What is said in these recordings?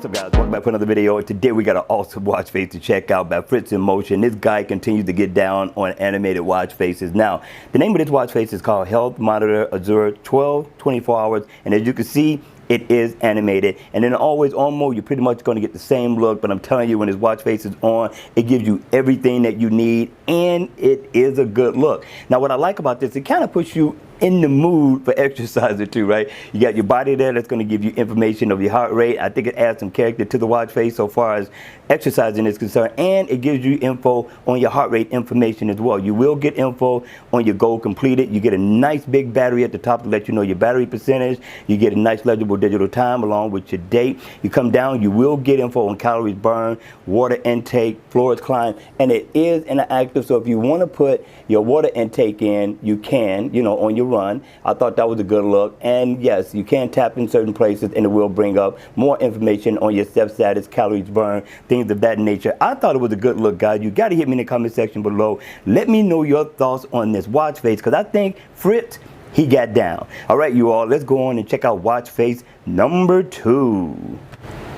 What's up, guys? Welcome back for another video. Today we got an awesome watch face to check out by Fritz in Motion. This guy continues to get down on animated watch faces. Now, the name of this watch face is called Health Monitor Azure 24 hours, and as you can see, it is animated. And in always on mode, you're pretty much going to get the same look, but I'm telling you, when this watch face is on, it gives you everything that you need, and it is a good look. Now, what I like about this, it kind of puts you in the mood for exercising too, right? You got your body there that's going to give you information of your heart rate. I think it adds some character to the watch face so far as exercising is concerned, and it gives you info on your heart rate information as well. You will get info on your goal completed. You get a nice big battery at the top to let you know your battery percentage. You get a nice legible digital time along with your date. You come down, you will get info on calories burned, water intake, floors climbed, and it is interactive. So if you want to put your water intake in, you can, on your run. I thought that was a good look. And yes, you can tap in certain places and it will bring up more information on your step status, calories burned, things of that nature. I thought it was a good look, guys. You got to hit me in the comment section below. Let me know your thoughts on this watch face, because I think Fritz, he got down. All right, you all, let's go on and check out watch face number 2.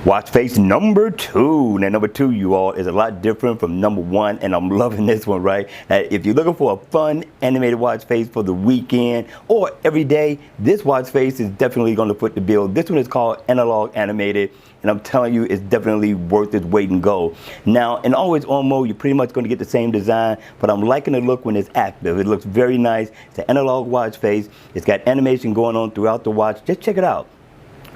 Watch face number 2. Now, number 2, you all, is a lot different from number 1, and I'm loving this one, right? Now, if you're looking for a fun animated watch face for the weekend or every day, this watch face is definitely going to put the bill. This one is called Analog Animated, and I'm telling you, it's definitely worth its weight in gold. Now, in always on mode, you're pretty much going to get the same design, but I'm liking the look when it's active. It looks very nice. It's an analog watch face. It's got animation going on throughout the watch. Just check it out.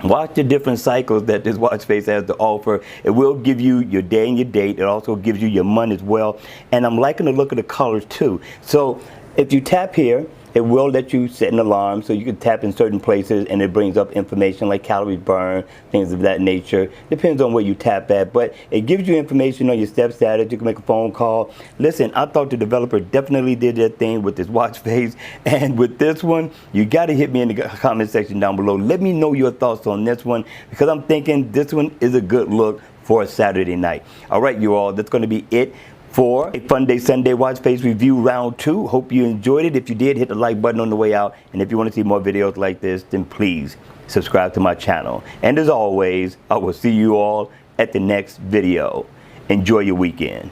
Watch the different cycles that this watch face has to offer. It will give you your day and your date. It also gives you your month as well. And I'm liking the look of the colors too. So if you tap here, it will let you set an alarm, so you can tap in certain places and it brings up information like calories burned, things of that nature. Depends on where you tap at, but it gives you information on your step status. You can make a phone call. Listen, I thought the developer definitely did their thing with this watch face, and with this one, you got to hit me in the comment section down below. Let me know your thoughts on this one, because I'm thinking this one is a good look for a Saturday night. All right, you all, that's going to be it for a Fun Day Sunday watch face review round 2. Hope you enjoyed it. If you did, hit the like button on the way out. And if you want to see more videos like this, then please subscribe to my channel. And as always, I will see you all at the next video. Enjoy your weekend.